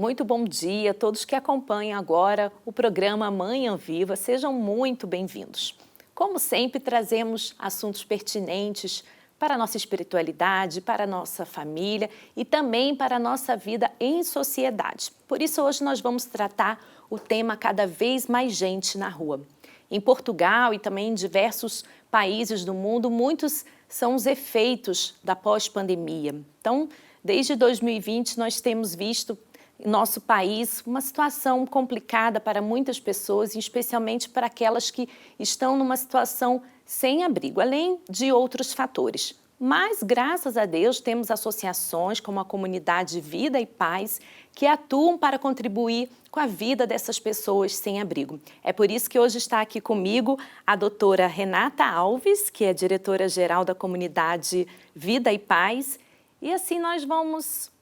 Muito bom dia a todos que acompanham agora o programa Manhã Viva. Sejam muito bem-vindos. Como sempre, trazemos assuntos pertinentes para a nossa espiritualidade, para a nossa família e também para a nossa vida em sociedade. Por isso, hoje nós vamos tratar o tema Cada Vez Mais Gente na Rua. Em Portugal e também em diversos países do mundo, muitos são os efeitos da pós-pandemia. Então, desde 2020, nós temos visto em nosso país uma situação complicada para muitas pessoas, especialmente para aquelas que estão numa situação sem abrigo, além de outros fatores. Mas, graças a Deus, temos associações como a Comunidade Vida e Paz que atuam para contribuir com a vida dessas pessoas sem abrigo. É por isso que hoje está aqui comigo a doutora Renata Alves, que é diretora-geral da Comunidade Vida e Paz, e assim nós vamos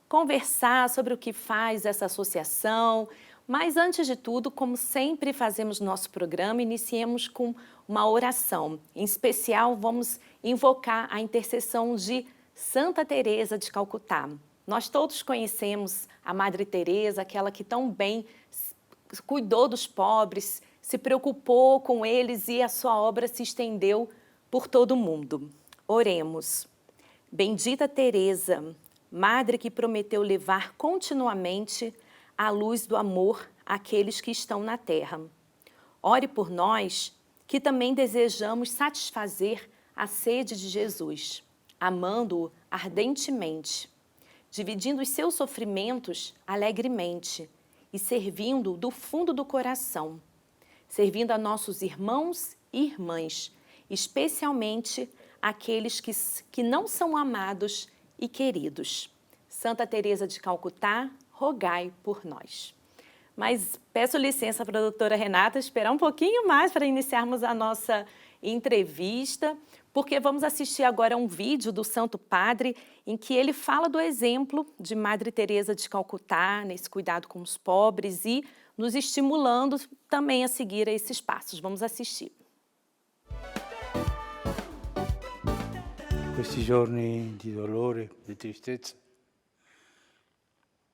conversar sobre o que faz essa associação, mas antes de tudo, como sempre fazemos no nosso programa, iniciemos com uma oração. Em especial, vamos invocar a intercessão de Santa Teresa de Calcutá. Nós todos conhecemos a Madre Teresa, aquela que tão bem cuidou dos pobres, se preocupou com eles e a sua obra se estendeu por todo o mundo. Oremos. Bendita Teresa, Madre que prometeu levar continuamente a luz do amor àqueles que estão na terra. Ore por nós, que também desejamos satisfazer a sede de Jesus, amando-o ardentemente, dividindo os seus sofrimentos alegremente e servindo-o do fundo do coração, servindo a nossos irmãos e irmãs, especialmente aqueles que não são amados e queridos. Santa Teresa de Calcutá, rogai por nós. Mas peço licença para a doutora Renata esperar um pouquinho mais para iniciarmos a nossa entrevista, porque vamos assistir agora um vídeo do Santo Padre em que ele fala do exemplo de Madre Teresa de Calcutá, nesse cuidado com os pobres e nos estimulando também a seguir esses passos. Vamos assistir. Questi giorni di dolore, di tristezza,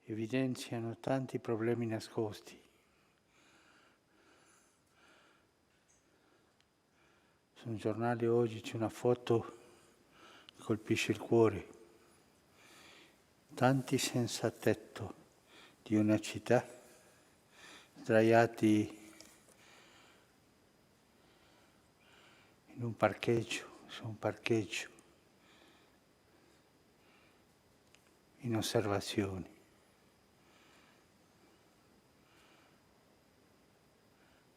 evidenziano tanti problemi nascosti. Su un giornale oggi c'è una foto che colpisce il cuore. Tanti senza tetto di una città sdraiati in un parcheggio, su un parcheggio, in osservazioni.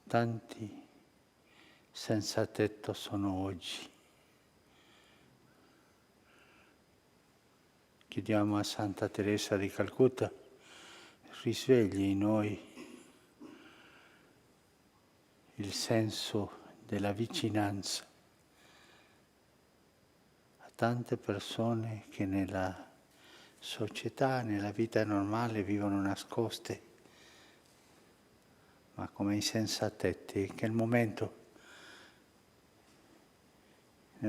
Tanti senza tetto sono oggi. Chiediamo a Santa Teresa di Calcutta, risvegli in noi il senso della vicinanza a tante persone che nella società, nella vita normale vivono nascoste, ma come i senza tetti, che nel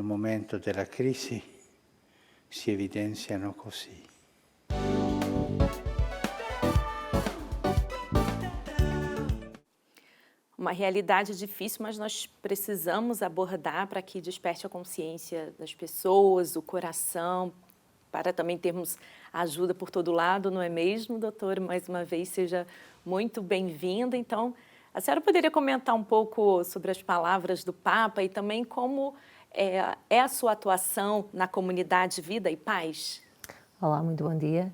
momento della crisi si evidenziano così. Uma realidade difícil, mas nós precisamos abordar para que desperte a consciência das pessoas, o coração, para também termos ajuda por todo lado, não é mesmo, doutora? Mais uma vez, seja muito bem-vinda. Então, a senhora poderia comentar um pouco sobre as palavras do Papa e também como é a sua atuação na comunidade Vida e Paz? Olá, muito bom dia.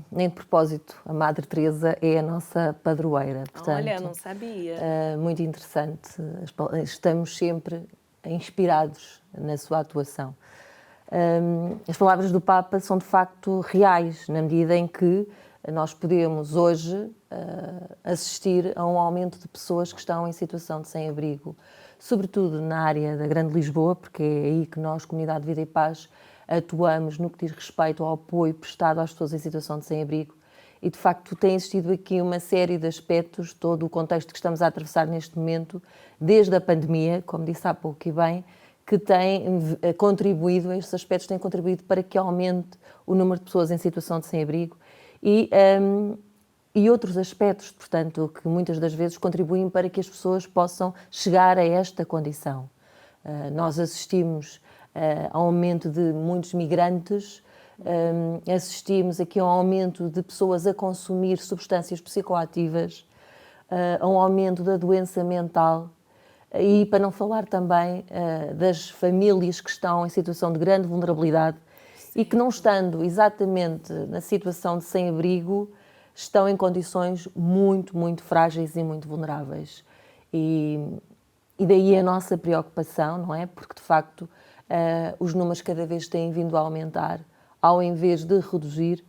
Nem de propósito, a Madre Teresa é a nossa padroeira. Portanto, olha, não sabia. Muito interessante. Estamos sempre inspirados na sua atuação. As palavras do Papa são de facto reais, na medida em que nós podemos hoje assistir a um aumento de pessoas que estão em situação de sem-abrigo, sobretudo na área da Grande Lisboa, porque é aí que nós, Comunidade Vida e Paz, atuamos no que diz respeito ao apoio prestado às pessoas em situação de sem-abrigo. E, de facto, tem existido aqui uma série de aspectos, todo o contexto que estamos a atravessar neste momento, desde a pandemia, como disse há pouco e bem, que tem contribuído, estes aspectos têm contribuído para que aumente o número de pessoas em situação de sem-abrigo e outros aspectos, portanto, que muitas das vezes contribuem para que as pessoas possam chegar a esta condição. Nós assistimos ao aumento de muitos migrantes, assistimos aqui a um aumento de pessoas a consumir substâncias psicoativas, a um aumento da doença mental e, para não falar também das famílias que estão em situação de grande vulnerabilidade e que, não estando exatamente na situação de sem-abrigo, estão em condições muito, muito frágeis e muito vulneráveis. E daí a nossa preocupação, não é? Porque, de facto, os números cada vez têm vindo a aumentar, ao invés de reduzir,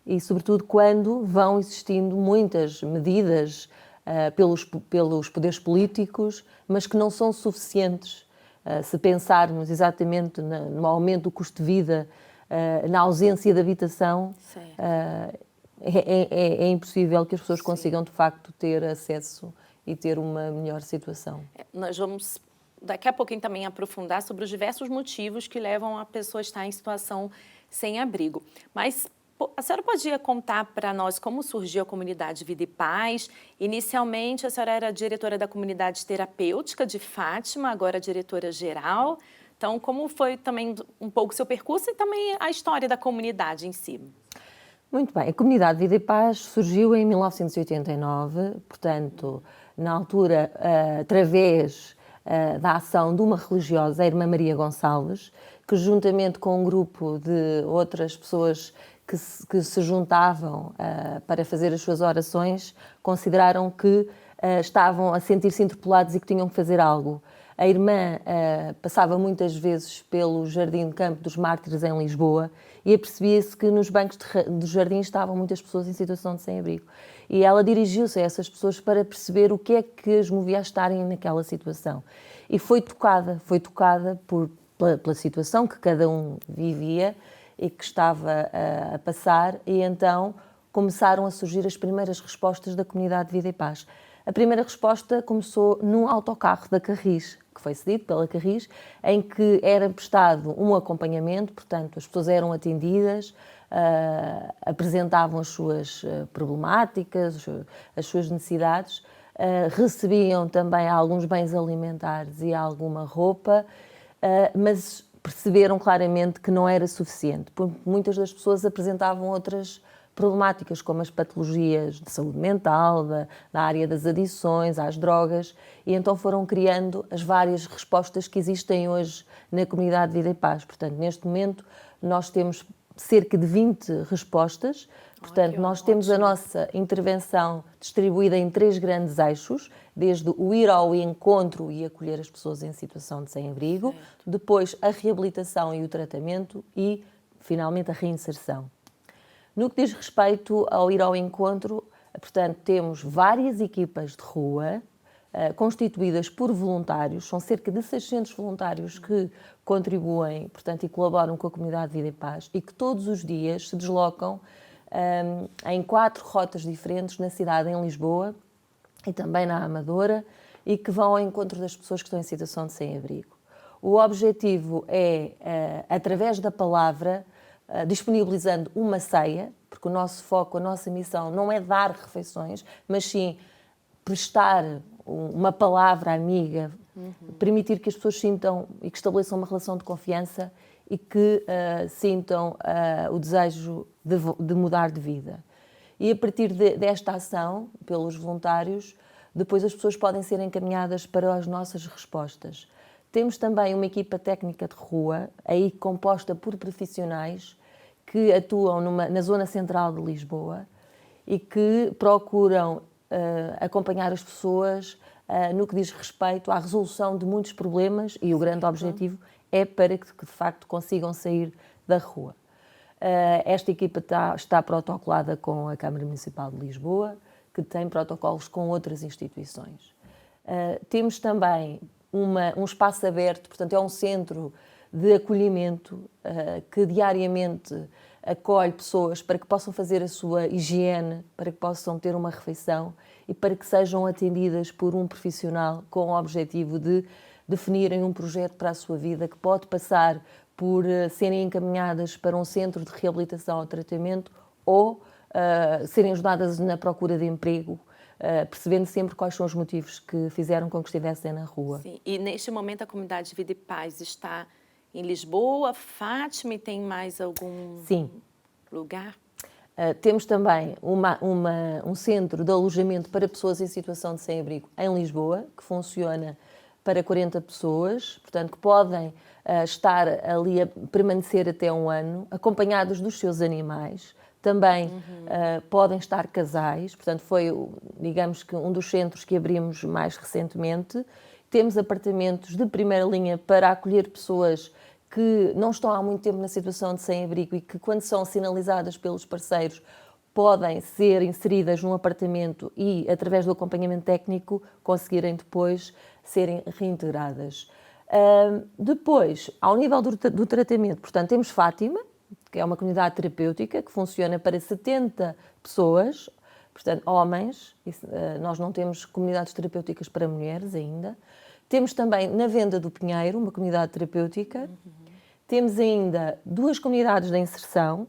e, sobretudo, quando vão existindo muitas medidas pelos poderes políticos, mas que não são suficientes. Se pensarmos exatamente no aumento do custo de vida, na ausência de habitação, é impossível que as pessoas consigam, de facto, ter acesso e ter uma melhor situação. Nós vamos, daqui a pouquinho, também aprofundar sobre os diversos motivos que levam a pessoa a estar em situação sem abrigo. Mas a senhora podia contar para nós como surgiu a comunidade Vida e Paz? Inicialmente, a senhora era diretora da comunidade terapêutica de Fátima, agora diretora-geral. Então, como foi também um pouco o seu percurso e também a história da comunidade em si? Muito bem. A comunidade Vida e Paz surgiu em 1989, portanto, na altura, através da ação de uma religiosa, a Irmã Maria Gonçalves, que juntamente com um grupo de outras pessoas que se juntavam para fazer as suas orações, consideraram que estavam a sentir-se interpelados e que tinham que fazer algo. A irmã passava muitas vezes pelo Jardim de Campo dos Mártires em Lisboa e apercebia-se que nos bancos dos jardins estavam muitas pessoas em situação de sem-abrigo. E ela dirigiu-se a essas pessoas para perceber o que é que as movia a estarem naquela situação. E foi tocada pela situação que cada um vivia e que estava a passar, e então começaram a surgir as primeiras respostas da comunidade Vida e Paz. A primeira resposta começou num autocarro da Carris, que foi cedido pela Carris, em que era prestado um acompanhamento, portanto, as pessoas eram atendidas, apresentavam as suas problemáticas, as suas necessidades, recebiam também alguns bens alimentares e alguma roupa, mas perceberam claramente que não era suficiente, porque muitas das pessoas apresentavam outras problemáticas, como as patologias de saúde mental, da área das adições, às drogas, e então foram criando as várias respostas que existem hoje na comunidade Vida e Paz. Portanto, neste momento, nós temos cerca de 20 respostas. Portanto, nós temos a nossa intervenção distribuída em 3 grandes eixos, desde o ir ao encontro e acolher as pessoas em situação de sem-abrigo, depois a reabilitação e o tratamento e, finalmente, a reinserção. No que diz respeito ao ir ao encontro, portanto, temos várias equipas de rua constituídas por voluntários, são cerca de 600 voluntários que contribuem, portanto, e colaboram com a comunidade Vida e Paz e que todos os dias se deslocam em 4 rotas diferentes na cidade, em Lisboa e também na Amadora, e que vão ao encontro das pessoas que estão em situação de sem-abrigo. O objetivo é, através da palavra, disponibilizando uma ceia, porque o nosso foco, a nossa missão não é dar refeições, mas sim prestar uma palavra amiga, permitir que as pessoas sintam e que estabeleçam uma relação de confiança e que sintam o desejo de mudar de vida. E a partir desta ação, pelos voluntários, depois as pessoas podem ser encaminhadas para as nossas respostas. Temos também uma equipa técnica de rua, aí composta por profissionais que atuam na zona central de Lisboa e que procuram acompanhar as pessoas no que diz respeito à resolução de muitos problemas, e o grande objetivo é para que, de facto, consigam sair da rua. Esta equipa está protocolada com a Câmara Municipal de Lisboa, que tem protocolos com outras instituições. Temos também um espaço aberto, portanto, é um centro de acolhimento que diariamente acolhe pessoas para que possam fazer a sua higiene, para que possam ter uma refeição e para que sejam atendidas por um profissional com o objetivo de definirem um projeto para a sua vida, que pode passar por serem encaminhadas para um centro de reabilitação ou tratamento ou serem ajudadas na procura de emprego, percebendo sempre quais são os motivos que fizeram com que estivessem na rua. Sim. E neste momento a comunidade Vida e Paz está em Lisboa, Fátima, e tem mais algum Sim. lugar? Temos também um centro de alojamento para pessoas em situação de sem-abrigo em Lisboa, que funciona para 40 pessoas, portanto, que podem estar ali a permanecer até um ano, acompanhados dos seus animais. Também podem estar casais, portanto, foi, digamos que, um dos centros que abrimos mais recentemente. Temos apartamentos de primeira linha para acolher pessoas que não estão há muito tempo na situação de sem-abrigo e que, quando são sinalizadas pelos parceiros, podem ser inseridas num apartamento e, através do acompanhamento técnico, conseguirem depois serem reintegradas. Depois, ao nível do tratamento, portanto, temos Fátima, que é uma comunidade terapêutica que funciona para 70 pessoas, portanto, homens. Nós não temos comunidades terapêuticas para mulheres ainda. Temos também na Venda do Pinheiro, uma comunidade terapêutica. Temos ainda 2 comunidades de inserção,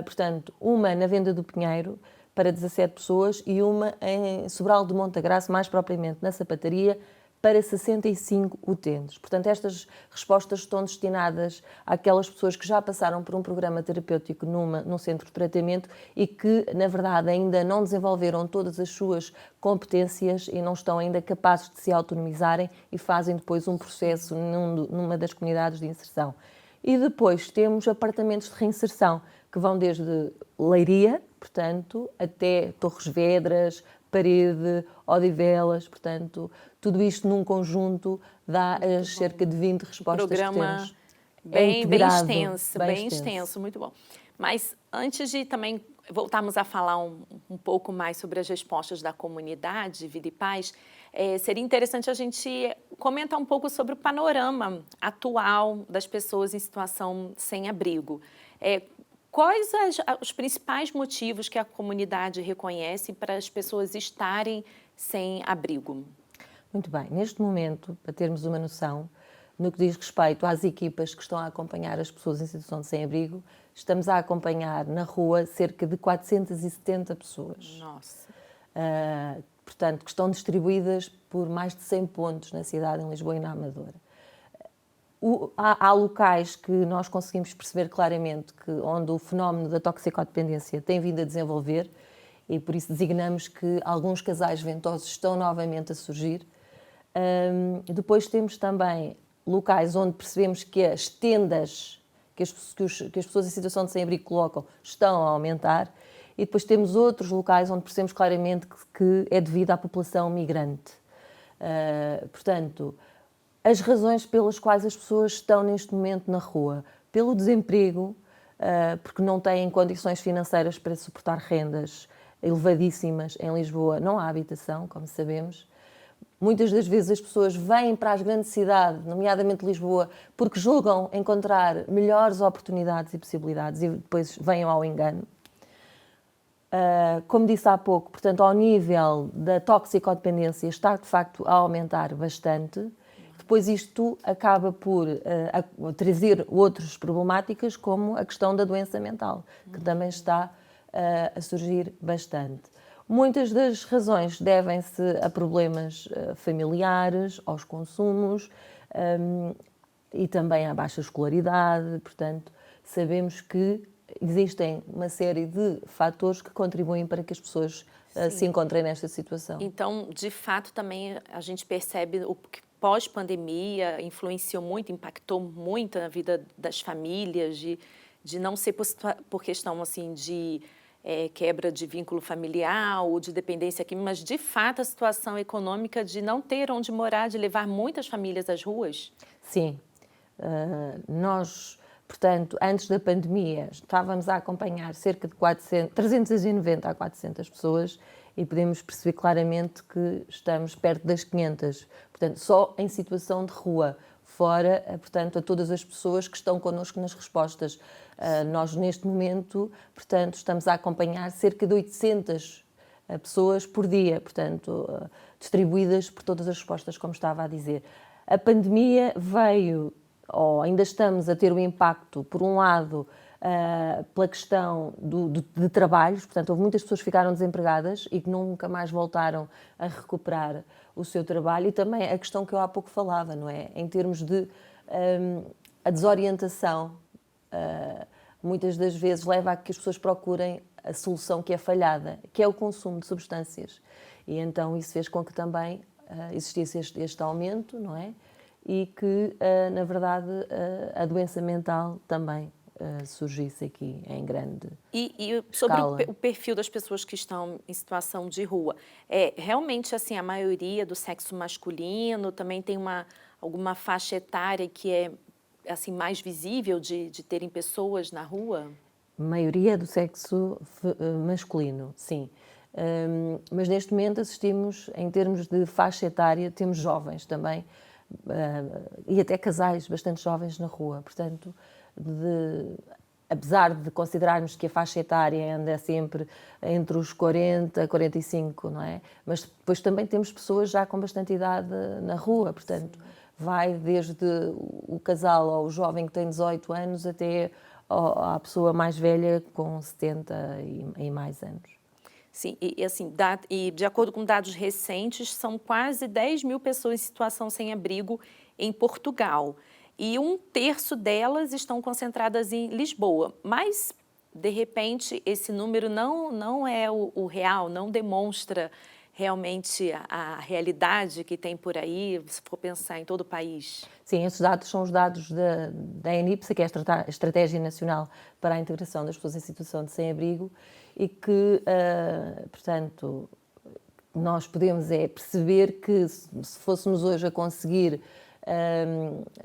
portanto, uma na Venda do Pinheiro para 17 pessoas e uma em Sobral de Montagraça, mais propriamente na Sapataria, para 65 utentes. Portanto, estas respostas estão destinadas àquelas pessoas que já passaram por um programa terapêutico num centro de tratamento e que, na verdade, ainda não desenvolveram todas as suas competências e não estão ainda capazes de se autonomizarem e fazem depois um processo numa das comunidades de inserção. E depois temos apartamentos de reinserção, que vão desde Leiria, portanto, até Torres Vedras, Parede, Odivelas, portanto, tudo isto num conjunto dá as cerca de 20 respostas Programa que temos. bem extenso, muito bom. Mas antes de também voltarmos a falar um pouco mais sobre as respostas da comunidade Vida e Paz, seria interessante a gente comentar um pouco sobre o panorama atual das pessoas em situação sem abrigo. Quais os principais motivos que a comunidade reconhece para as pessoas estarem sem abrigo? Muito bem. Neste momento, para termos uma noção, no que diz respeito às equipas que estão a acompanhar as pessoas em situação de sem-abrigo, estamos a acompanhar na rua cerca de 470 pessoas. Nossa! Portanto, que estão distribuídas por mais de 100 pontos na cidade, em Lisboa e na Amadora. Há locais que nós conseguimos perceber claramente onde o fenómeno da toxicodependência tem vindo a desenvolver e por isso designamos que alguns casais ventosos estão novamente a surgir. Depois temos também locais onde percebemos que as tendas que as pessoas em situação de sem-abrigo colocam estão a aumentar e depois temos outros locais onde percebemos claramente que é devido à população migrante. Portanto, as razões pelas quais as pessoas estão neste momento na rua, pelo desemprego, porque não têm condições financeiras para suportar rendas elevadíssimas em Lisboa, não há habitação, como sabemos. Muitas das vezes as pessoas vêm para as grandes cidades, nomeadamente Lisboa, porque julgam encontrar melhores oportunidades e possibilidades e depois vêm ao engano. Como disse há pouco, portanto, ao nível da toxicodependência está de facto a aumentar bastante. Depois isto acaba por trazer outras problemáticas, como a questão da doença mental, que também está a surgir bastante. Muitas das razões devem-se a problemas familiares, aos consumos e também à baixa escolaridade. Portanto, sabemos que existem uma série de fatores que contribuem para que as pessoas se encontrem nesta situação. Então, de fato, também a gente percebe o que pós-pandemia influenciou muito, impactou muito na vida das famílias, de não ser por questão assim de quebra de vínculo familiar ou de dependência química, mas de fato a situação econômica de não ter onde morar, de levar muitas famílias às ruas? Sim. Nós, portanto, antes da pandemia, estávamos a acompanhar cerca de 390 a 400 pessoas e podemos perceber claramente que estamos perto das 500. Portanto, só em situação de rua, fora, portanto, a todas as pessoas que estão connosco nas respostas. Nós, neste momento, portanto, estamos a acompanhar cerca de 800 pessoas por dia, portanto, distribuídas por todas as respostas, como estava a dizer. A pandemia veio, ou ainda estamos a ter o impacto, por um lado, pela questão de trabalhos, portanto, houve muitas pessoas que ficaram desempregadas e que nunca mais voltaram a recuperar o seu trabalho, e também a questão que eu há pouco falava, não é? Em termos de a desorientação, muitas das vezes leva a que as pessoas procurem a solução que é falhada, que é o consumo de substâncias. E então isso fez com que também existisse este aumento, não é? E que, na verdade, a doença mental também surgisse aqui em grande E sobre escala. o perfil das pessoas que estão em situação de rua, realmente assim, a maioria do sexo masculino, também tem alguma faixa etária que é assim, mais visível de terem pessoas na rua? Maioria do sexo masculino, sim. Mas neste momento assistimos, em termos de faixa etária, temos jovens também, e até casais bastante jovens na rua. Portanto, apesar de considerarmos que a faixa etária anda sempre entre os 40 e 45, não é? Mas depois também temos pessoas já com bastante idade na rua, portanto, vai desde o casal ou o jovem que tem 18 anos até à pessoa mais velha com 70 e mais anos. Sim, e assim, e de acordo com dados recentes, são quase 10 mil pessoas em situação sem abrigo em Portugal. E 1/3 delas estão concentradas em Lisboa. Mas, de repente, esse número não é o real, não demonstra realmente a realidade que tem por aí, se for pensar em todo o país. Sim, esses dados são os dados da ENIPSA, que é a Estratégia Nacional para a Integração das Pessoas em Situação de Sem-Abrigo, e que, portanto, nós podemos perceber que se fôssemos hoje a conseguir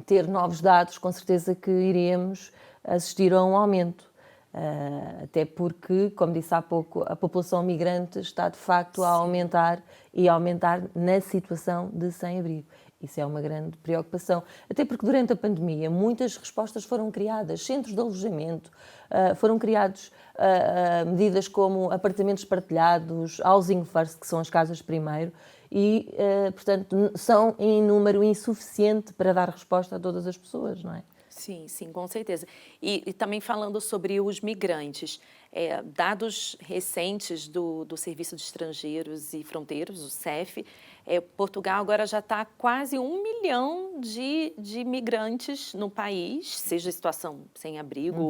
ter novos dados, com certeza que iríamos assistir a um aumento. Até porque, como disse há pouco, a população migrante está de facto a aumentar e a aumentar na situação de sem-abrigo. Isso é uma grande preocupação. Até porque durante a pandemia muitas respostas foram criadas, centros de alojamento, foram criados medidas como apartamentos partilhados, housing first, que são as casas primeiro, e, portanto, são em número insuficiente para dar resposta a todas as pessoas, não é? Sim, sim, com certeza. E também falando sobre os migrantes, dados recentes do Serviço de Estrangeiros e Fronteiras, o CEF, Portugal agora já está quase 1 milhão de migrantes no país, seja situação sem abrigo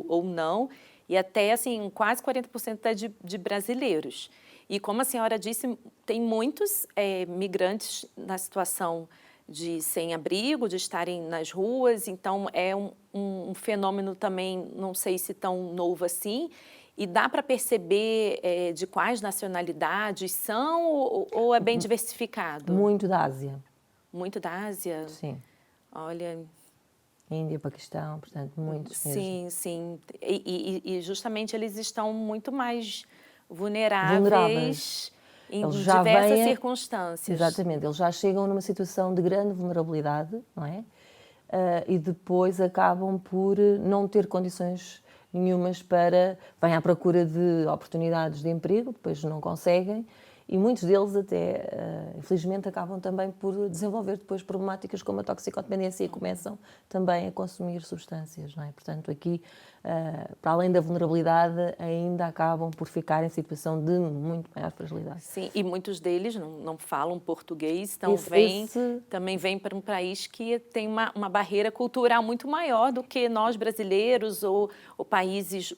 ou não, e até assim, quase 40% de brasileiros. E como a senhora disse, tem muitos migrantes na situação de sem-abrigo, de estarem nas ruas, então é um fenômeno também, não sei se tão novo assim, e dá para perceber de quais nacionalidades são ou é bem diversificado? Muito da Ásia. Muito da Ásia? Sim. Olha... Índia, Paquistão, portanto, muitos mesmo. Sim, sim. E justamente eles estão muito mais vulneráveis. Em diversas circunstâncias. Exatamente, eles já chegam numa situação de grande vulnerabilidade, não é? E depois acabam por não ter condições nenhumas vêm à procura de oportunidades de emprego, depois não conseguem, e muitos deles até, infelizmente, acabam também por desenvolver depois problemáticas como a toxicodependência e começam também a consumir substâncias, não é? Portanto, aqui, para além da vulnerabilidade, ainda acabam por ficar em situação de muito maior fragilidade. Sim, e muitos deles não falam português, então também vêm para um país que tem uma barreira cultural muito maior do que nós brasileiros ou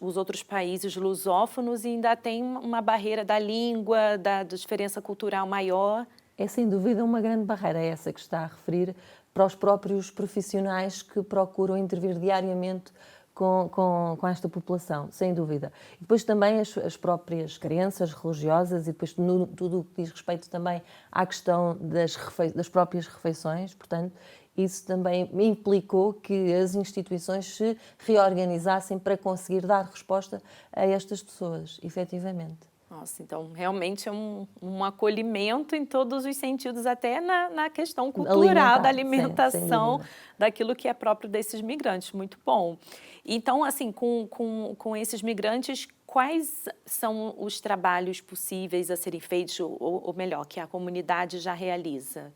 os outros países lusófonos, e ainda tem uma barreira da língua, da diferença cultural maior. É sem dúvida uma grande barreira essa que está a referir para os próprios profissionais que procuram intervir diariamente com esta população, sem dúvida. E depois também as próprias crenças religiosas e depois tudo o que diz respeito também à questão das próprias refeições, portanto, isso também implicou que as instituições se reorganizassem para conseguir dar resposta a estas pessoas, efetivamente. Nossa, então realmente é um acolhimento em todos os sentidos, até na questão cultural da alimentação, daquilo que é próprio desses migrantes. Muito bom. Então, assim, com esses migrantes, quais são os trabalhos possíveis a serem feitos, ou melhor, que a comunidade já realiza?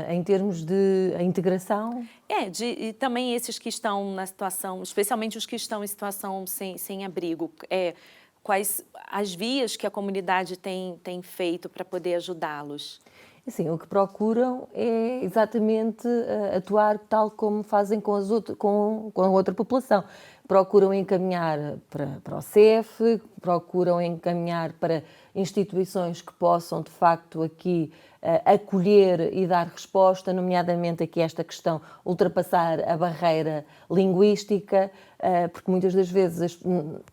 Em termos de integração? E também esses que estão na situação, especialmente os que estão em situação sem abrigo, quais as vias que a comunidade tem feito para poder ajudá-los? Assim, o que procuram é exatamente atuar tal como fazem com a outra população. Procuram encaminhar para o CEF, procuram encaminhar para instituições que possam, de facto, aqui acolher e dar resposta, nomeadamente aqui esta questão, ultrapassar a barreira linguística, porque muitas das vezes,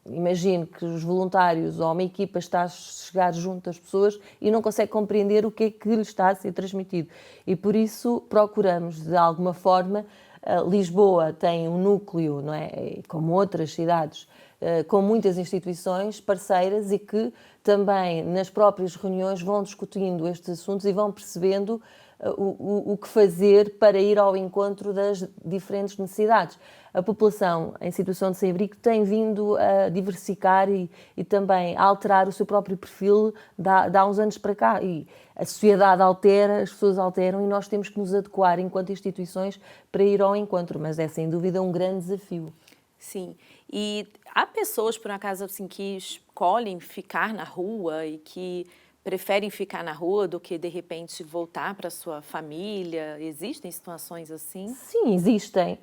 imagino que os voluntários ou uma equipa está a chegar junto às pessoas e não consegue compreender o que é que lhes está a ser transmitido. E por isso procuramos, de alguma forma, Lisboa tem um núcleo, não é, como outras cidades, com muitas instituições parceiras e que também nas próprias reuniões vão discutindo estes assuntos e vão percebendo o que fazer para ir ao encontro das diferentes necessidades. A população em situação de sem-abrigo tem vindo a diversificar e também a alterar o seu próprio perfil de há uns anos para cá. E a sociedade altera, as pessoas alteram e nós temos que nos adequar enquanto instituições para ir ao encontro, mas é sem dúvida um grande desafio. Sim, e há pessoas, por acaso, assim, que escolhem ficar na rua e que preferem ficar na rua do que, de repente, voltar para a sua família? Existem situações assim? Sim,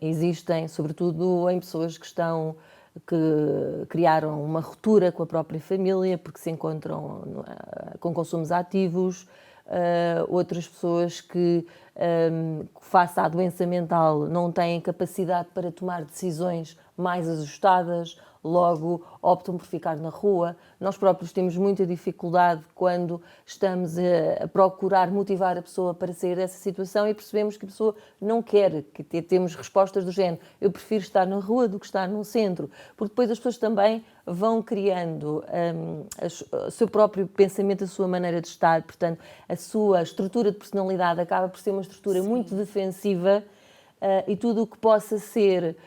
existem, sobretudo em pessoas que criaram uma ruptura com a própria família porque se encontram com consumos ativos, outras pessoas que, face à doença mental, não têm capacidade para tomar decisões mais ajustadas, logo optam por ficar na rua. Nós próprios temos muita dificuldade quando estamos a procurar motivar a pessoa para sair dessa situação e percebemos que a pessoa não quer, que temos respostas do género: eu prefiro estar na rua do que estar no centro, porque depois as pessoas também vão criando o seu próprio pensamento, a sua maneira de estar, portanto, a sua estrutura de personalidade acaba por ser uma estrutura muito defensiva e tudo o que possa ser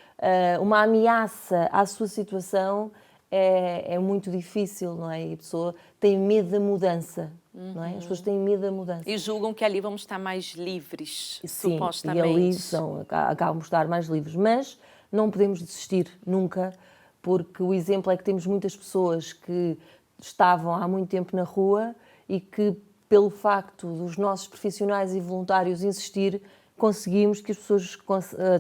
uma ameaça à sua situação é muito difícil, não é? E a pessoa tem medo da mudança, não é? As pessoas têm medo da mudança. E julgam que ali vamos estar mais livres, Sim, supostamente. E ali acabam de estar mais livres, mas não podemos desistir nunca, porque o exemplo é que temos muitas pessoas que estavam há muito tempo na rua e que, pelo facto dos nossos profissionais e voluntários insistir, conseguimos que as pessoas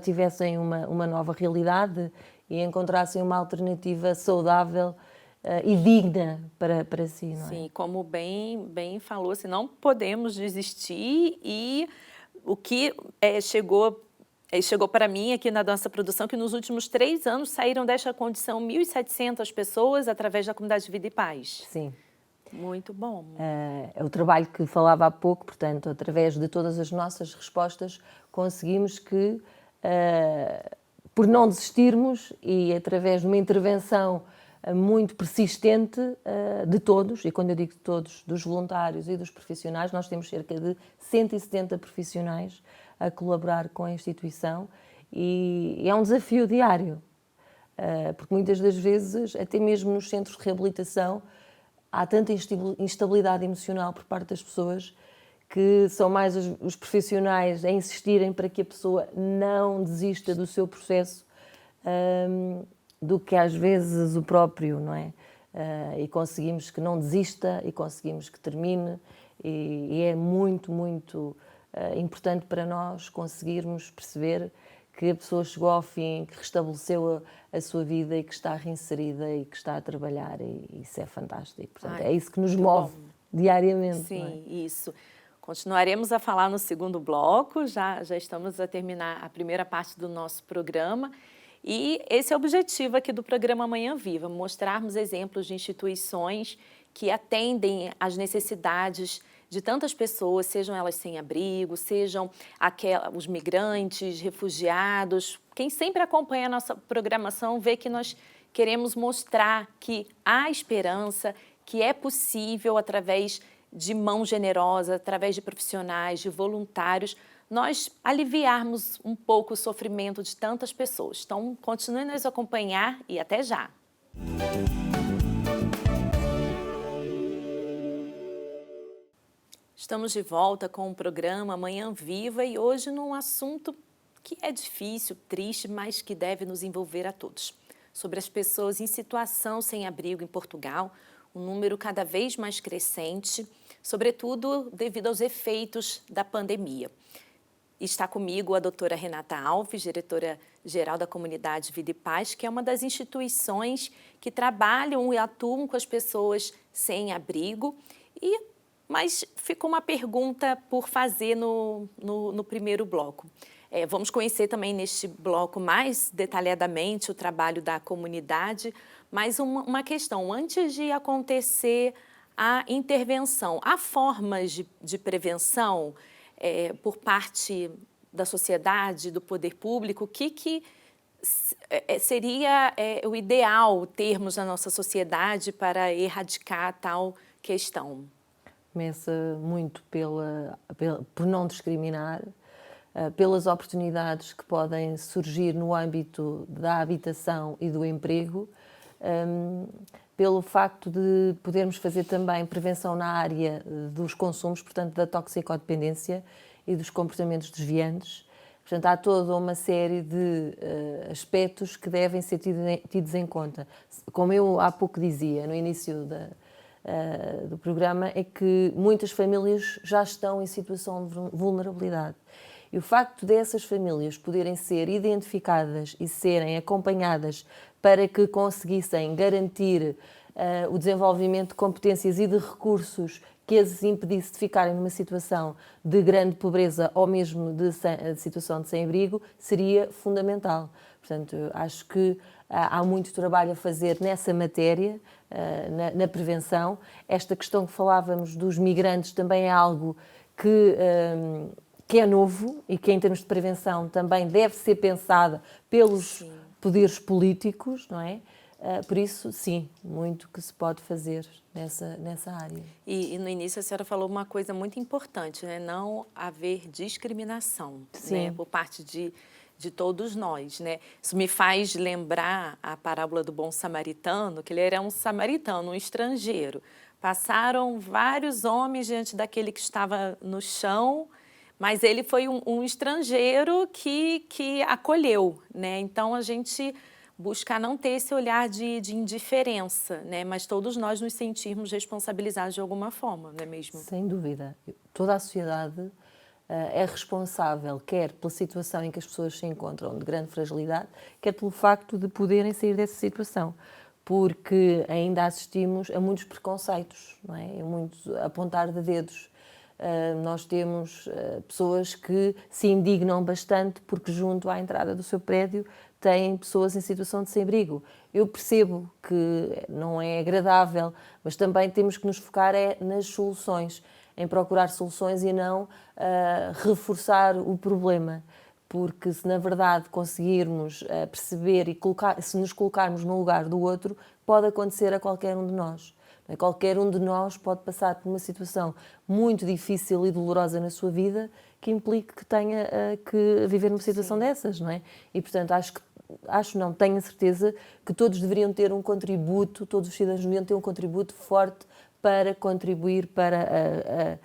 tivessem uma nova realidade e encontrassem uma alternativa saudável e digna para si, não é? Sim, como bem falou, assim, não podemos desistir e o que chegou para mim aqui na nossa produção, que nos últimos 3 anos saíram desta condição 1.700 pessoas através da Comunidade de Vida e Paz. Sim. Muito bom. É o trabalho que falava há pouco, portanto, através de todas as nossas respostas, conseguimos que, por não desistirmos e através de uma intervenção muito persistente de todos, e quando eu digo de todos, dos voluntários e dos profissionais, nós temos cerca de 170 profissionais a colaborar com a instituição e é um desafio diário, porque muitas das vezes, até mesmo nos centros de reabilitação, há tanta instabilidade emocional por parte das pessoas que são mais os profissionais a insistirem para que a pessoa não desista do seu processo do que às vezes o próprio, não é? E conseguimos que não desista e conseguimos que termine e é muito, muito importante para nós conseguirmos perceber que a pessoa chegou ao fim, que restabeleceu a sua vida e que está reinserida e que está a trabalhar e isso é fantástico. Portanto, é isso que nos move diariamente. Sim, não é? Isso. Continuaremos a falar no segundo bloco, já estamos a terminar a primeira parte do nosso programa e esse é o objetivo aqui do programa Manhã Viva, mostrarmos exemplos de instituições que atendem às necessidades de tantas pessoas, sejam elas sem abrigo, sejam os migrantes, refugiados. Quem sempre acompanha a nossa programação vê que nós queremos mostrar que há esperança, que é possível, através de mão generosa, através de profissionais, de voluntários, nós aliviarmos um pouco o sofrimento de tantas pessoas. Então, continue a nos acompanhar e até já! Estamos de volta com o programa Manhã Viva e hoje num assunto que é difícil, triste, mas que deve nos envolver a todos. Sobre as pessoas em situação sem abrigo em Portugal, um número cada vez mais crescente, sobretudo devido aos efeitos da pandemia. Está comigo a doutora Renata Alves, diretora-geral da Comunidade Vida e Paz, que é uma das instituições que trabalham e atuam com as pessoas sem abrigo. Mas ficou uma pergunta por fazer no primeiro bloco. Vamos conhecer também neste bloco mais detalhadamente o trabalho da comunidade, mas uma questão, antes de acontecer a intervenção, há formas de prevenção por parte da sociedade, do poder público? O que seria o ideal termos na nossa sociedade para erradicar tal questão? Começa muito por não discriminar, pelas oportunidades que podem surgir no âmbito da habitação e do emprego, pelo facto de podermos fazer também prevenção na área dos consumos, portanto, da toxicodependência e dos comportamentos desviantes. Portanto, há toda uma série de aspectos que devem ser tidos em conta. Como eu há pouco dizia, no início do programa, é que muitas famílias já estão em situação de vulnerabilidade. E o facto dessas famílias poderem ser identificadas e serem acompanhadas para que conseguissem garantir o desenvolvimento de competências e de recursos que as impedisse de ficarem numa situação de grande pobreza ou mesmo de situação de sem-abrigo, seria fundamental. Portanto, acho que há muito trabalho a fazer nessa matéria, na prevenção. Esta questão que falávamos dos migrantes também é algo que é novo e que, em termos de prevenção, também deve ser pensada pelos poderes políticos, não é? Por isso, sim, muito que se pode fazer nessa área. E no início a senhora falou uma coisa muito importante, né? Não haver discriminação, né? Por parte de todos nós, né? Isso me faz lembrar a parábola do bom samaritano, que ele era um samaritano, um estrangeiro. Passaram vários homens diante daquele que estava no chão, mas ele foi um estrangeiro que acolheu, né? Então, a gente buscar não ter esse olhar de indiferença, né? Mas todos nós nos sentirmos responsabilizados de alguma forma, não é mesmo? Sem dúvida. Toda a sociedade é responsável, quer pela situação em que as pessoas se encontram de grande fragilidade, quer pelo facto de poderem sair dessa situação, porque ainda assistimos a muitos preconceitos, não é? A muito apontar de dedos. Nós temos pessoas que se indignam bastante porque junto à entrada do seu prédio têm pessoas em situação de sem-abrigo. Eu percebo que não é agradável, mas também temos que nos focar nas soluções, em procurar soluções e não reforçar o problema. Porque se na verdade conseguirmos perceber e se nos colocarmos no lugar do outro, pode acontecer a qualquer um de nós. Qualquer um de nós pode passar por uma situação muito difícil e dolorosa na sua vida que implique que tenha que viver numa situação dessas, não é? E, portanto, tenho a certeza que todos deveriam ter um contributo, todos os cidadãos deveriam ter um contributo forte para contribuir para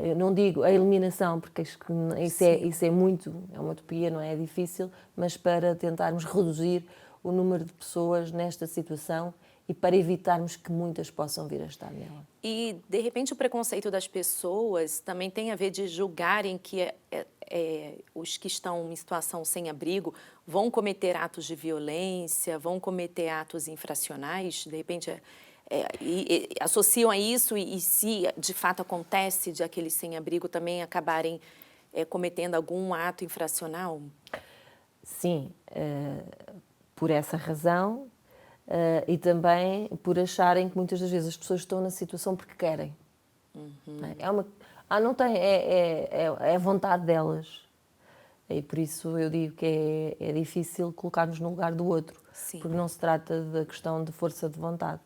eu não digo a eliminação, porque isso é uma utopia, não é? É difícil, mas para tentarmos reduzir o número de pessoas nesta situação e para evitarmos que muitas possam vir a estar nela. E, de repente, o preconceito das pessoas também tem a ver de julgarem que os que estão em situação sem abrigo vão cometer atos de violência, vão cometer atos infracionais, de repente associam a isso e se de fato acontece de aqueles sem abrigo também acabarem cometendo algum ato infracional? Sim, por essa razão. E também por acharem que muitas das vezes as pessoas estão na situação porque querem. É a vontade delas. E por isso eu digo que é difícil colocar-nos no lugar do outro. Sim. Porque não se trata da questão de força de vontade.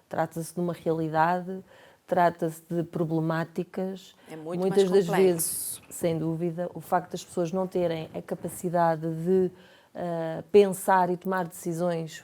Trata-se de uma realidade, trata-se de problemáticas. É muito muitas mais das complexo. vezes, sem dúvida, o facto das pessoas não terem a capacidade de pensar e tomar decisões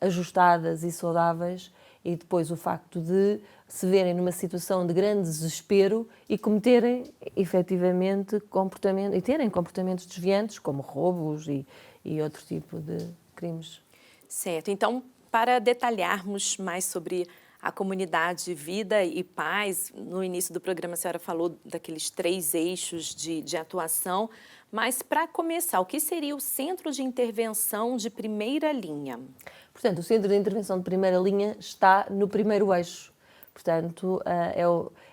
ajustadas e saudáveis e depois o facto de se verem numa situação de grande desespero e cometerem efetivamente comportamentos, e terem comportamentos desviantes, como roubos e outro tipo de crimes. Certo. Então, para detalharmos mais sobre a comunidade Vida e Paz, no início do programa a senhora falou daqueles 3 eixos de atuação, mas para começar, o que seria o Centro de Intervenção de Primeira Linha? Portanto, o Centro de Intervenção de Primeira Linha está no primeiro eixo. Portanto,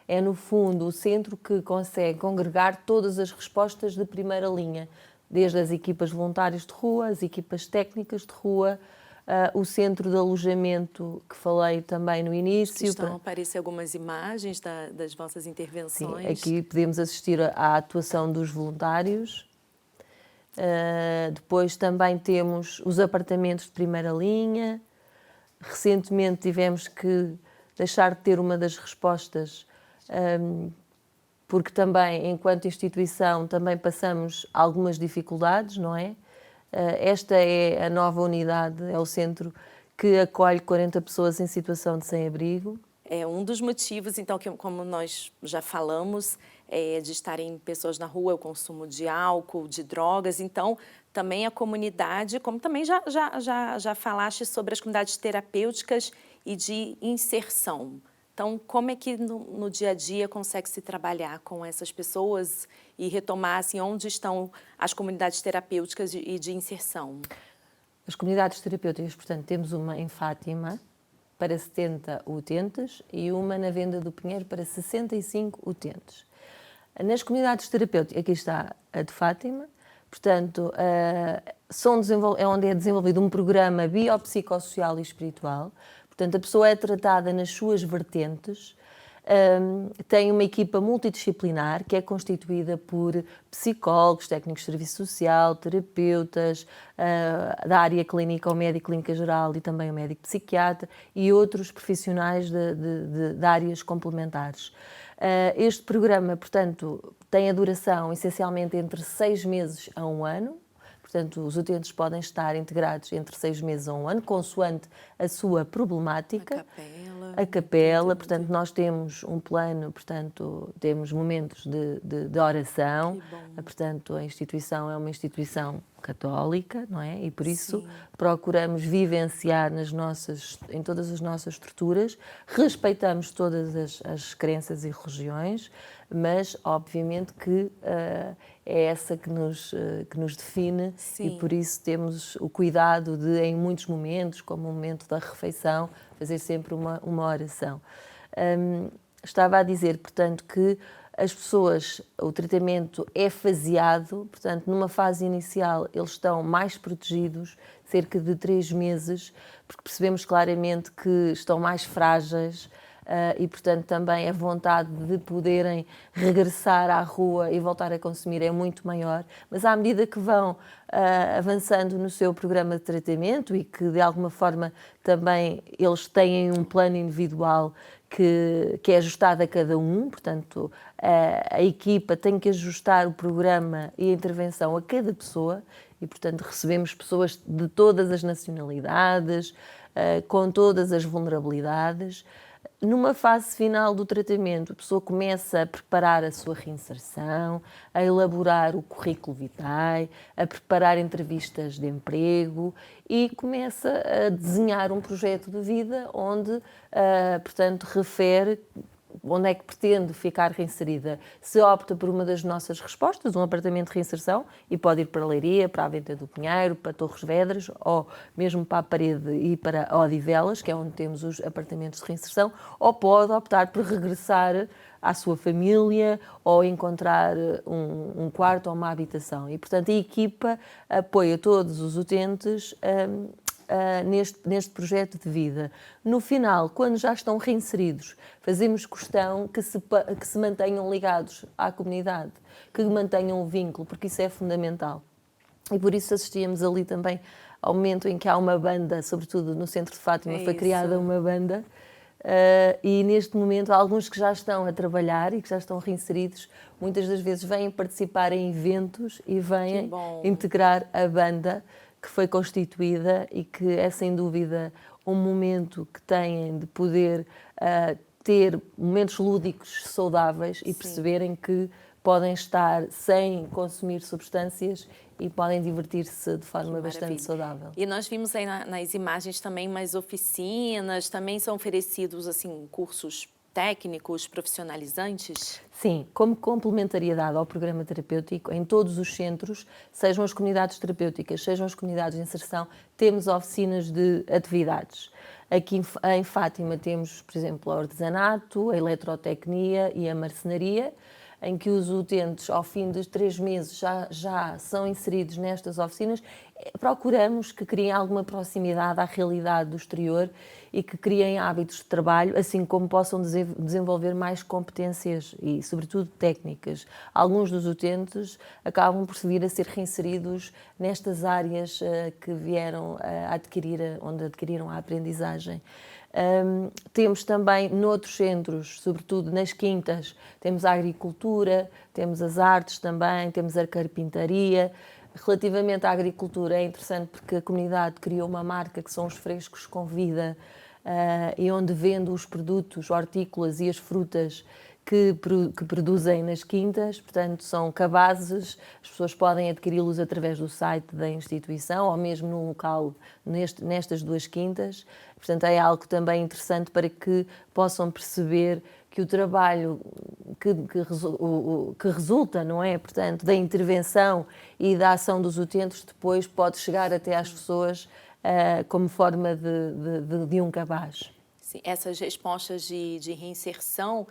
é no fundo o centro que consegue congregar todas as respostas de primeira linha, desde as equipas voluntárias de rua, as equipas técnicas de rua, o centro de alojamento que falei também no início. Estão a aparecer algumas imagens das vossas intervenções. Sim, aqui podemos assistir à atuação dos voluntários. Depois também temos os apartamentos de primeira linha. Recentemente tivemos que deixar de ter uma das respostas, porque também, enquanto instituição, também passamos algumas dificuldades, não é? Esta é a nova unidade, é o centro que acolhe 40 pessoas em situação de sem-abrigo. É um dos motivos, então, que como nós já falamos, de estarem pessoas na rua, o consumo de álcool, de drogas. Então, também a comunidade, como também já falaste sobre as comunidades terapêuticas e de inserção. Então, como é que no dia a dia consegue se trabalhar com essas pessoas e retomar assim, onde estão as comunidades terapêuticas e de inserção? As comunidades terapêuticas, portanto, temos uma em Fátima para 70 utentes e uma na Venda do Pinheiro para 65 utentes. Nas comunidades terapêuticas, aqui está a de Fátima, portanto, é onde é desenvolvido um programa biopsicossocial e espiritual. Portanto, a pessoa é tratada nas suas vertentes, tem uma equipa multidisciplinar que é constituída por psicólogos, técnicos de serviço social, terapeutas, da área clínica, o médico clínica geral e também o médico psiquiatra e outros profissionais de áreas complementares. Este programa, portanto, tem a duração essencialmente entre 6 meses a 1 ano. Portanto, os utentes podem estar integrados entre 6 meses a 1 ano, consoante a sua problemática. A capela, portanto, nós temos um plano, portanto, temos momentos de oração. Portanto, a instituição é uma instituição católica, não é? E por isso procuramos vivenciar em todas as nossas estruturas, respeitamos todas as crenças e religiões, mas obviamente que é essa que nos define. Sim. E por isso temos o cuidado de, em muitos momentos, como o momento da refeição, fazer sempre uma oração. Estava a dizer, portanto, que as pessoas, o tratamento é faseado, portanto, numa fase inicial eles estão mais protegidos, cerca de 3 meses, porque percebemos claramente que estão mais frágeis e, portanto, também a vontade de poderem regressar à rua e voltar a consumir é muito maior. Mas à medida que vão avançando no seu programa de tratamento e que, de alguma forma, também eles têm um plano individual que é ajustado a cada um, portanto, a equipa tem que ajustar o programa e a intervenção a cada pessoa e, portanto, recebemos pessoas de todas as nacionalidades, com todas as vulnerabilidades. Numa fase final do tratamento, a pessoa começa a preparar a sua reinserção, a elaborar o currículo vitae, a preparar entrevistas de emprego e começa a desenhar um projeto de vida onde, portanto, refere onde é que pretende ficar reinserida. Se opta por uma das nossas respostas, um apartamento de reinserção, e pode ir para a Leiria, para a Venda do Pinheiro, para Torres Vedras, ou mesmo para a Parede e para Odivelas, que é onde temos os apartamentos de reinserção, ou pode optar por regressar à sua família ou encontrar um quarto ou uma habitação. E, portanto, a equipa apoia todos os utentes neste projeto de vida. No final, quando já estão reinseridos, fazemos questão que se mantenham ligados à comunidade, que mantenham o vínculo, porque isso é fundamental. E por isso assistíamos ali também ao momento em que há uma banda, sobretudo no centro de Fátima, foi criada uma banda, e neste momento há alguns que já estão a trabalhar e que já estão reinseridos, muitas das vezes vêm participar em eventos e vêm integrar a banda que foi constituída e que é sem dúvida um momento que têm de poder ter momentos lúdicos saudáveis e perceberem que podem estar sem consumir substâncias e podem divertir-se de forma bastante saudável. E nós vimos aí nas imagens também umas oficinas, também são oferecidos assim cursos técnicos, profissionalizantes? Sim, como complementariedade ao programa terapêutico, em todos os centros, sejam as comunidades terapêuticas, sejam as comunidades de inserção, temos oficinas de atividades. Aqui em Fátima temos, por exemplo, o artesanato, a eletrotecnia e a marcenaria, em que os utentes, ao fim de 3 meses, já são inseridos nestas oficinas. Procuramos que criem alguma proximidade à realidade do exterior e que criem hábitos de trabalho, assim como possam desenvolver mais competências e, sobretudo, técnicas. Alguns dos utentes acabam por vir a ser reinseridos nestas áreas que vieram a adquirir, onde adquiriram a aprendizagem. Temos também noutros centros, sobretudo nas quintas, temos a agricultura, temos as artes também, temos a carpintaria. Relativamente à agricultura é interessante porque a comunidade criou uma marca que são os frescos com vida, e onde vende os produtos hortícolas e as frutas que produzem nas quintas, portanto são cabazes, as pessoas podem adquiri-los através do site da instituição ou mesmo num local nestas 2 quintas, portanto é algo também interessante para que possam perceber que o trabalho que resulta, não é, portanto, da intervenção e da ação dos utentes depois pode chegar até às pessoas como forma de um cabaz. Sim, essas respostas de reinserção,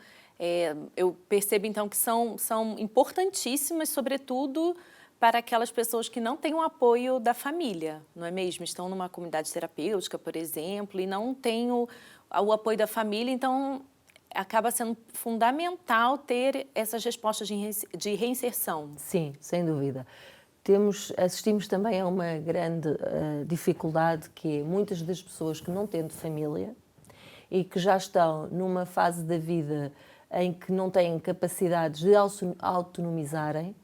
eu percebo então que são importantíssimas, sobretudo para aquelas pessoas que não têm o apoio da família, não é mesmo? Estão numa comunidade terapêutica, por exemplo, e não têm o apoio da família, então acaba sendo fundamental ter essas respostas de reinserção. Sim, sem dúvida. Assistimos também a uma grande dificuldade, que é muitas das pessoas que não têm família e que já estão numa fase da vida em que não têm capacidades de autonomizarem,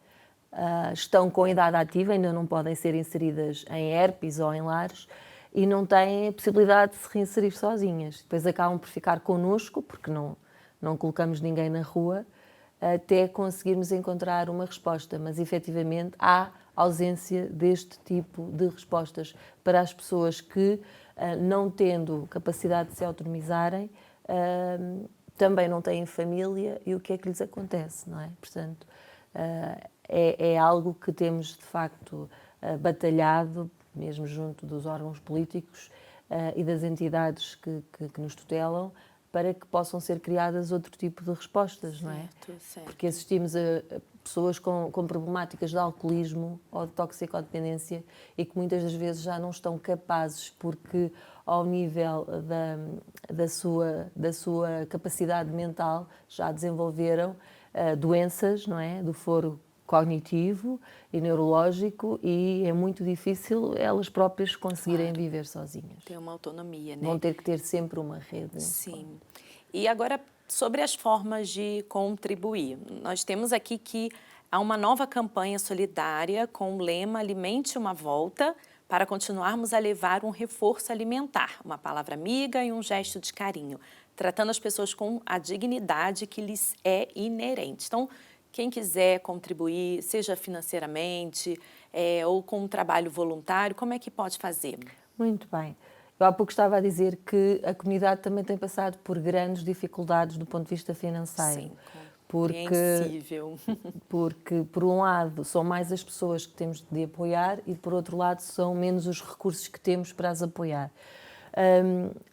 estão com idade ativa, ainda não podem ser inseridas em ERPs ou em lares e não têm a possibilidade de se reinserir sozinhas. Depois acabam por ficar connosco, porque não colocamos ninguém na rua, até conseguirmos encontrar uma resposta. Mas, efetivamente, há ausência deste tipo de respostas para as pessoas que, não tendo capacidade de se autonomizarem, também não têm família e o que é que lhes acontece, não é? Portanto, é algo que temos, de facto, batalhado, mesmo junto dos órgãos políticos e das entidades que nos tutelam, para que possam ser criadas outro tipo de respostas, não é? Certo. Porque assistimos a pessoas com problemáticas de alcoolismo ou de toxicodependência e que muitas das vezes já não estão capazes, porque ao nível da sua capacidade mental já desenvolveram doenças, não é? Do foro cognitivo e neurológico, e é muito difícil elas próprias conseguirem viver sozinhas. Ter uma autonomia, né? Vão ter que ter sempre uma rede. Sim. E agora, sobre as formas de contribuir. Nós temos aqui que há uma nova campanha solidária com o lema Alimente uma Volta, para continuarmos a levar um reforço alimentar, uma palavra amiga e um gesto de carinho, tratando as pessoas com a dignidade que lhes é inerente. Então, quem quiser contribuir, seja financeiramente ou com um trabalho voluntário, como é que pode fazer? Muito bem. Eu há pouco estava a dizer que a comunidade também tem passado por grandes dificuldades do ponto de vista financeiro. Sim, compreensível. Porque, por um lado, são mais as pessoas que temos de apoiar e, por outro lado, são menos os recursos que temos para as apoiar.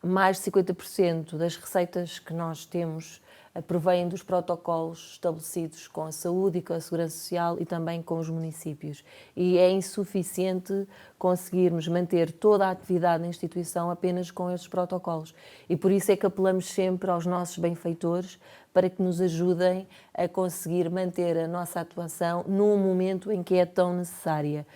Mais de 50% das receitas que nós temos provêm dos protocolos estabelecidos com a saúde e com a segurança social e também com os municípios. E é insuficiente conseguirmos manter toda a atividade na instituição apenas com estes protocolos. E por isso é que apelamos sempre aos nossos benfeitores para que nos ajudem a conseguir manter a nossa atuação num momento em que é tão necessária.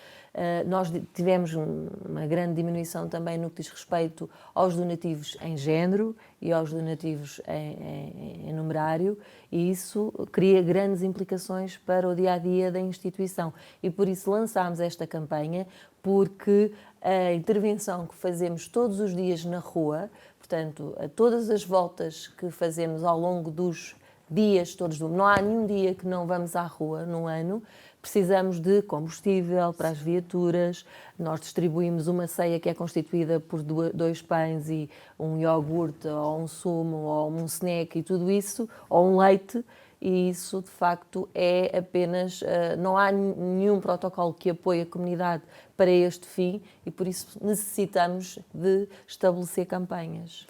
Nós tivemos uma grande diminuição também no que diz respeito aos donativos em género e aos donativos em numerário, e isso cria grandes implicações para o dia-a-dia da instituição. E por isso lançámos esta campanha, porque a intervenção que fazemos todos os dias na rua, portanto, a todas as voltas que fazemos ao longo dos dias todos, não há nenhum dia que não vamos à rua no ano, precisamos de combustível para as viaturas, nós distribuímos uma ceia que é constituída por 2 pães e um iogurte, ou um sumo, ou um snack e tudo isso, ou um leite, e isso de facto é apenas, não há nenhum protocolo que apoie a comunidade para este fim e por isso necessitamos de estabelecer campanhas.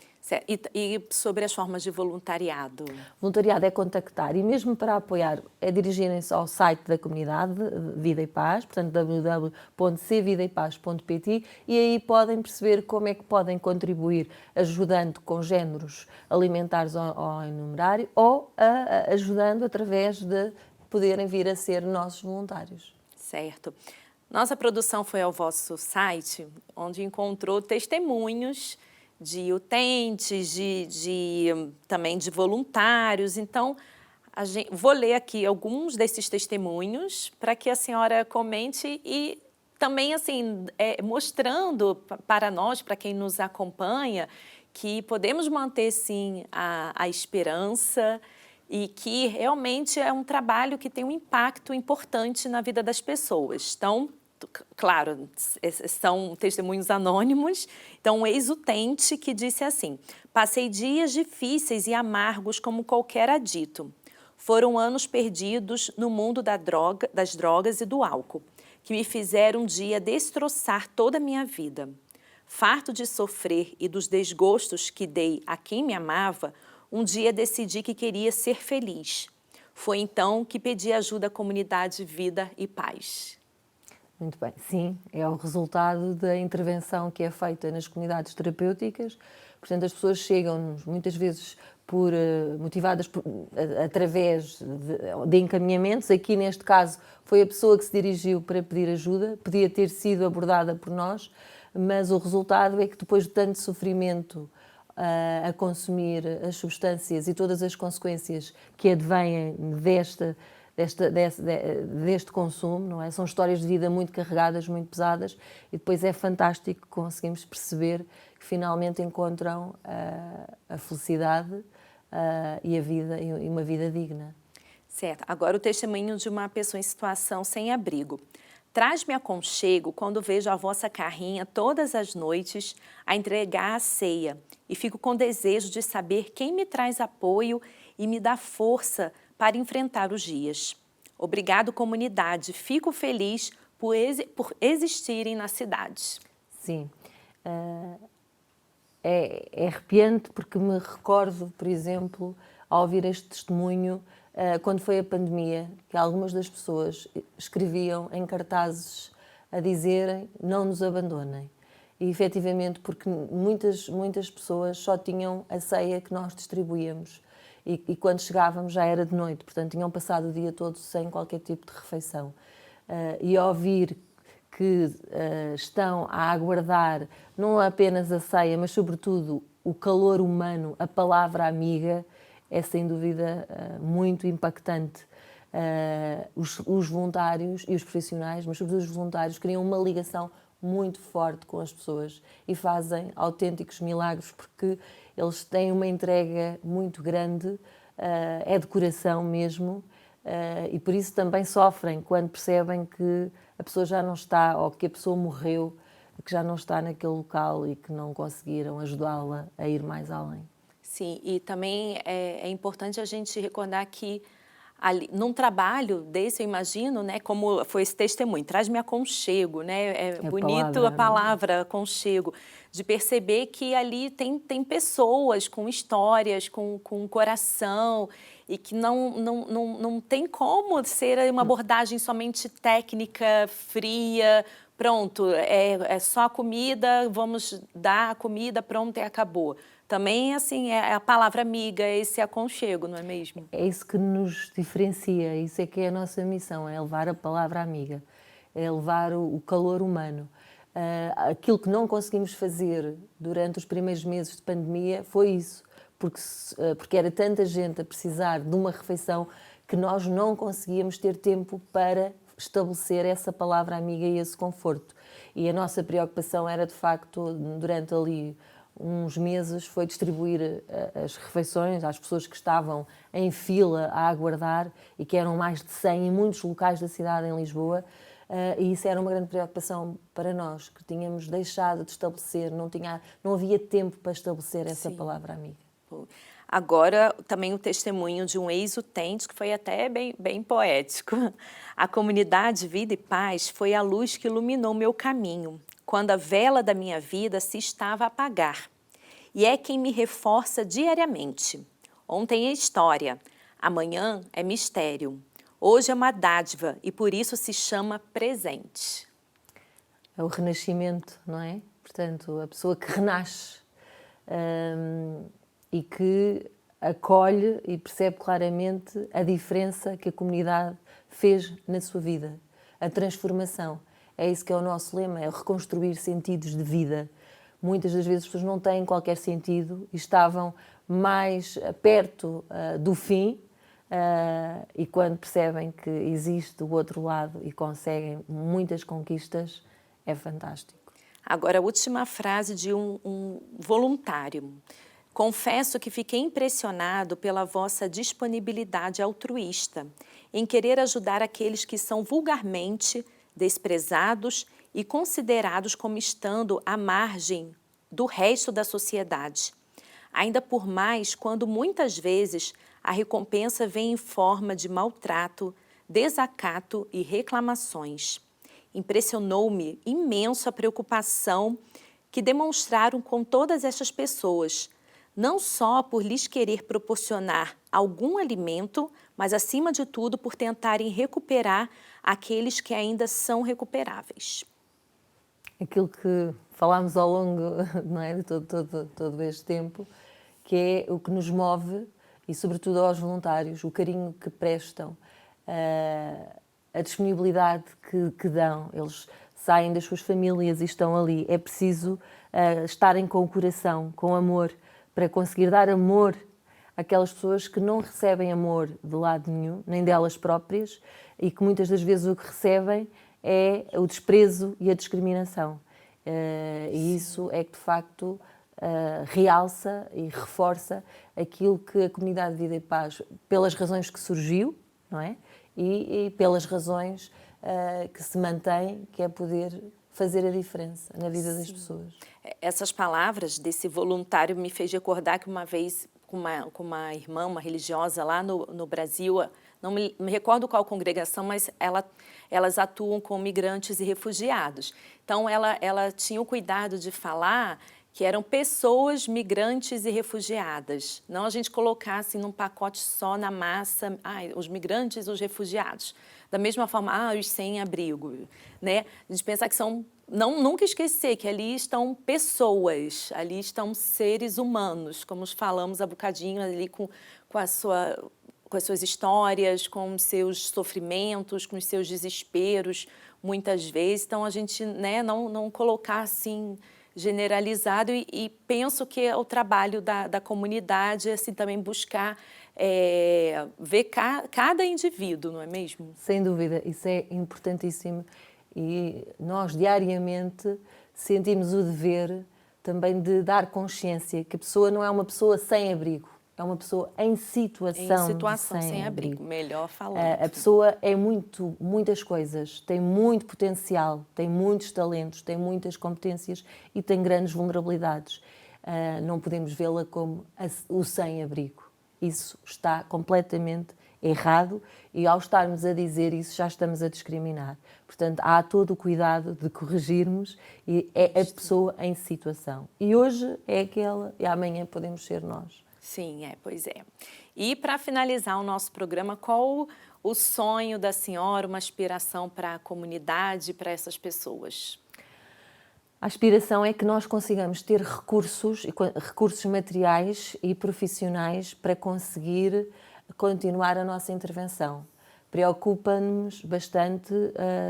E sobre as formas de voluntariado? Voluntariado é contactar e mesmo para apoiar é dirigirem-se ao site da comunidade Vida e Paz, portanto www.cvidaepaz.pt, e aí podem perceber como é que podem contribuir ajudando com géneros alimentares ao enumerário ou ajudando através de poderem vir a ser nossos voluntários. Certo. Nossa produção foi ao vosso site, onde encontrou testemunhos de utentes, também de voluntários. Então, vou ler aqui alguns desses testemunhos para que a senhora comente e também assim, mostrando para nós, para quem nos acompanha, que podemos manter sim a esperança e que realmente é um trabalho que tem um impacto importante na vida das pessoas. Então, claro, são testemunhos anônimos. Então, um ex-utente que disse assim: passei dias difíceis e amargos como qualquer adito. Foram anos perdidos no mundo das drogas e do álcool, que me fizeram um dia destroçar toda a minha vida. Farto de sofrer e dos desgostos que dei a quem me amava, um dia decidi que queria ser feliz. Foi então que pedi ajuda à comunidade Vida e Paz. Muito bem, sim, é o resultado da intervenção que é feita nas comunidades terapêuticas. Portanto, as pessoas chegam-nos muitas vezes motivadas através de encaminhamentos. Aqui, neste caso, foi a pessoa que se dirigiu para pedir ajuda, podia ter sido abordada por nós, mas o resultado é que depois de tanto sofrimento a consumir as substâncias e todas as consequências que advêm deste consumo, não é? São histórias de vida muito carregadas, muito pesadas, e depois é fantástico que conseguimos perceber que finalmente encontram a felicidade e a vida, e uma vida digna. Certo. Agora o testemunho de uma pessoa em situação sem abrigo. Traz-me aconchego quando vejo a vossa carrinha todas as noites a entregar a ceia e fico com desejo de saber quem me traz apoio e me dá força para enfrentar os dias. Obrigado, comunidade. Fico feliz por existirem na cidade. Sim. É arrepiante porque me recordo, por exemplo, ao ouvir este testemunho, quando foi a pandemia, que algumas das pessoas escreviam em cartazes a dizerem não nos abandonem. E efetivamente, porque muitas pessoas só tinham a ceia que nós distribuíamos. E quando chegávamos já era de noite, portanto tinham passado o dia todo sem qualquer tipo de refeição. E ouvir que estão a aguardar não apenas a ceia, mas sobretudo o calor humano, a palavra amiga, é sem dúvida muito impactante. Os voluntários e os profissionais, mas sobretudo os voluntários, criam uma ligação muito forte com as pessoas e fazem autênticos milagres porque eles têm uma entrega muito grande, é de coração mesmo, e por isso também sofrem quando percebem que a pessoa já não está, ou que a pessoa morreu, que já não está naquele local e que não conseguiram ajudá-la a ir mais além. Sim, e também é importante a gente recordar que ali, num trabalho desse, eu imagino, né, como foi esse testemunho, traz-me aconchego, né? É bonito a palavra aconchego, de perceber que ali tem pessoas com histórias, com coração, e que não tem como ser uma abordagem somente técnica, fria, pronto, é só a comida, vamos dar a comida, pronto, e acabou. Também, assim, é a palavra amiga, esse aconchego, não é mesmo? É isso que nos diferencia, isso é que é a nossa missão, é levar a palavra amiga, é levar o calor humano. Aquilo que não conseguimos fazer durante os primeiros meses de pandemia foi isso, porque era tanta gente a precisar de uma refeição que nós não conseguíamos ter tempo para estabelecer essa palavra amiga e esse conforto. E a nossa preocupação era, de facto, durante ali uns meses, foi distribuir as refeições às pessoas que estavam em fila a aguardar e que eram mais de 100 em muitos locais da cidade, em Lisboa. E isso era uma grande preocupação para nós, que tínhamos deixado de estabelecer, não havia tempo para estabelecer essa palavra amiga. Agora, também o testemunho de um ex-utente, que foi até bem poético. A comunidade Vida e Paz foi a luz que iluminou meu caminho, quando a vela da minha vida se estava a apagar. E é quem me reforça diariamente. Ontem é história, amanhã é mistério. Hoje é uma dádiva e por isso se chama presente. É o renascimento, não é? Portanto, a pessoa que renasce e que acolhe e percebe claramente a diferença que a comunidade fez na sua vida, a transformação. É isso que é o nosso lema, é reconstruir sentidos de vida. Muitas das vezes as pessoas não têm qualquer sentido e estavam mais perto do fim e quando percebem que existe o outro lado e conseguem muitas conquistas, é fantástico. Agora, a última frase de um voluntário. Confesso que fiquei impressionado pela vossa disponibilidade altruísta em querer ajudar aqueles que são vulgarmente desprezados e considerados como estando à margem do resto da sociedade. Ainda por mais quando muitas vezes a recompensa vem em forma de maltrato, desacato e reclamações. Impressionou-me imenso a preocupação que demonstraram com todas estas pessoas, não só por lhes querer proporcionar algum alimento, mas, acima de tudo, por tentarem recuperar aqueles que ainda são recuperáveis. Aquilo que falámos ao longo, não é, de todo este tempo, que é o que nos move, e sobretudo aos voluntários, o carinho que prestam, a disponibilidade que dão. Eles saem das suas famílias e estão ali. É preciso estarem com o coração, com amor, para conseguir dar amor àquelas pessoas que não recebem amor de lado nenhum, nem delas próprias, e que muitas das vezes o que recebem é o desprezo e a discriminação. E isso é que, de facto, realça e reforça aquilo que a Comunidade Vida e Paz, pelas razões que surgiu, não é? E pelas razões que se mantém, que é poder fazer a diferença na vida das pessoas. Essas palavras desse voluntário me fez recordar que uma vez, com uma irmã, uma religiosa lá no Brasil, não me recordo qual congregação, mas elas atuam com migrantes e refugiados. Então, ela tinha o cuidado de falar que eram pessoas migrantes e refugiadas. Não a gente colocar assim num pacote só na massa, os migrantes e os refugiados. Da mesma forma, os sem-abrigo, né? A gente pensar que são... nunca esquecer que ali estão pessoas, ali estão seres humanos, como falamos há bocadinho, ali com as suas histórias, com os seus sofrimentos, com os seus desesperos, muitas vezes. Então, a gente, né, não colocar assim generalizado e penso que é o trabalho da comunidade, assim, também buscar ver cada indivíduo, não é mesmo? Sem dúvida, isso é importantíssimo e nós diariamente sentimos o dever também de dar consciência que a pessoa não é uma pessoa sem abrigo, é uma pessoa em situação sem abrigo. Melhor falando. A pessoa é muitas coisas, tem muito potencial, tem muitos talentos, tem muitas competências e tem grandes vulnerabilidades. Não podemos vê-la como o sem-abrigo. Isso está completamente errado e ao estarmos a dizer isso já estamos a discriminar. Portanto, há todo o cuidado de corrigirmos e é a pessoa em situação. E hoje é aquela e amanhã podemos ser nós. Sim, pois é. E para finalizar o nosso programa, qual o sonho da senhora, uma aspiração para a comunidade, para essas pessoas? A aspiração é que nós consigamos ter recursos materiais e profissionais para conseguir continuar a nossa intervenção. Preocupa-nos bastante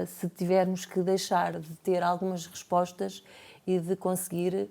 se tivermos que deixar de ter algumas respostas e de conseguir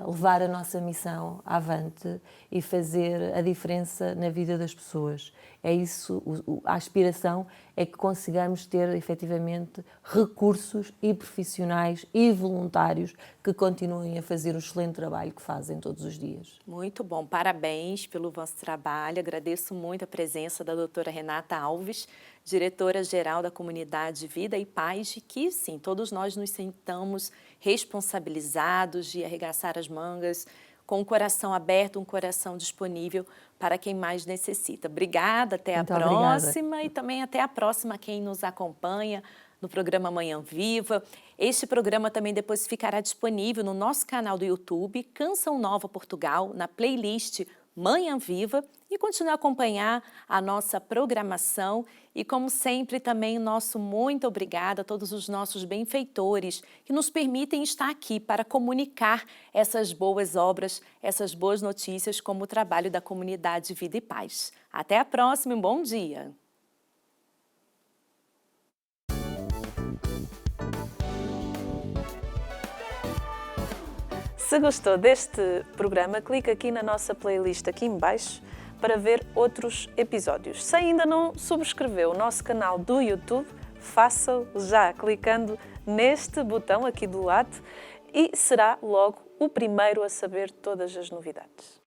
levar a nossa missão avante e fazer a diferença na vida das pessoas. É isso, a aspiração é que consigamos ter efetivamente recursos e profissionais e voluntários que continuem a fazer o excelente trabalho que fazem todos os dias. Muito bom, parabéns pelo vosso trabalho. Agradeço muito a presença da doutora Renata Alves, diretora-geral da Comunidade Vida e Paz, e que, sim, todos nós nos sintamos responsabilizados de arregaçar as mangas, com o coração aberto, um coração disponível para quem mais necessita. Obrigada, até a próxima e também até a próxima quem nos acompanha no programa Manhã Viva. Este programa também depois ficará disponível no nosso canal do YouTube, Canção Nova Portugal, na playlist Manhã Viva, e continue a acompanhar a nossa programação e, como sempre, também o nosso muito obrigada a todos os nossos benfeitores que nos permitem estar aqui para comunicar essas boas obras, essas boas notícias, como o trabalho da Comunidade Vida e Paz. Até a próxima e um bom dia! Se gostou deste programa, clica aqui na nossa playlist aqui em baixo para ver outros episódios. Se ainda não subscreveu o nosso canal do YouTube, faça-o já clicando neste botão aqui do lado e será logo o primeiro a saber todas as novidades.